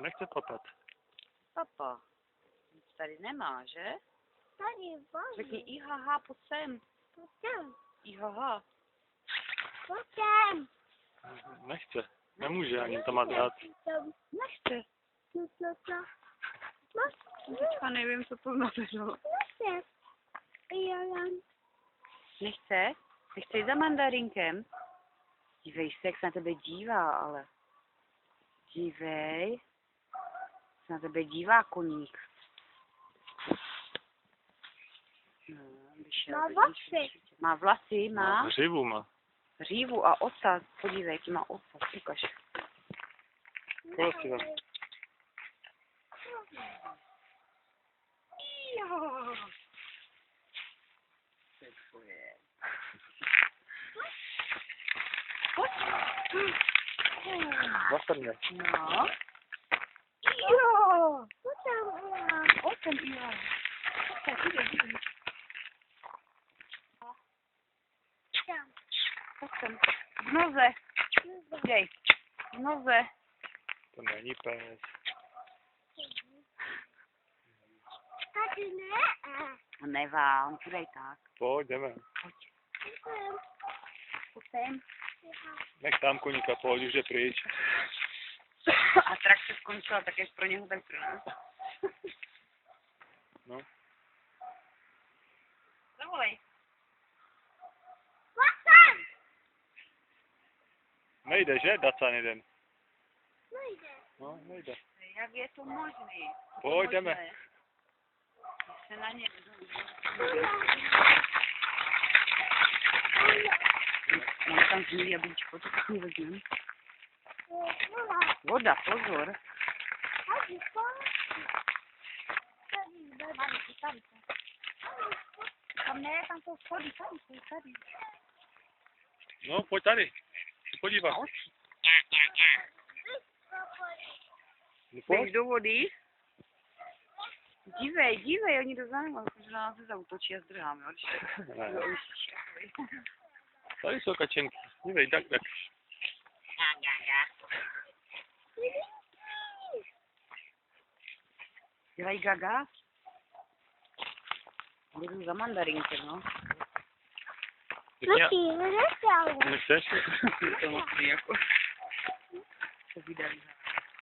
Nechce papat. Papa. Nic tady nemá, že? Tady, Řekni ihaha, pojď sem. Potom. Ihaha. Potom. Nechce. Nemůže ani to má dát. Nechce. Co? Teďka nevím, co to znamená. Nechce. Nechce? Nechce jít za mandarinkem? Dívej se, jak se na tebe dívá, ale. Dívej. Se na tebe dívá koník. No, Má vlasy. Má vlasy, má Hřivu má. hřívu a ocas. Podívej, jaký má ocas. Ukaž. Koho si tam? Jo. To je tvoje. Pojď. Zastrně. No. Jo. Potom. Ocem, jo. Tak, jde. Ocem. V noze. Dej. V noze. To není pes. Tady ne. Nevá, on půjde tak. Pojď, jdeme. Pojď sem. Nech tam koníka, pojď, už je pryč. Atrakce skončila tak jak pro něho, tak pro nás. No. Zavolej. Nejde, že? Dacan jeden. Nejde. No, nejde. Jak je to možný? Pojď, jdeme. Se na ně... Mám tam zmíli jablíčko, to tak mi vezmem. Voda, pozor. Tam ne, tam jsou schody, tady. No, pojď tady. Podívej. No, pojď. Jdeš do vody? Dívej, oni to zájmou, že na nás nezautočí a zdrháme, jo? Ne. Tady jsou kačenky. Dívej, tak. Dělají gaga? Jdu za mandarinkem, no. Nechceš? To moc jako. To vydali.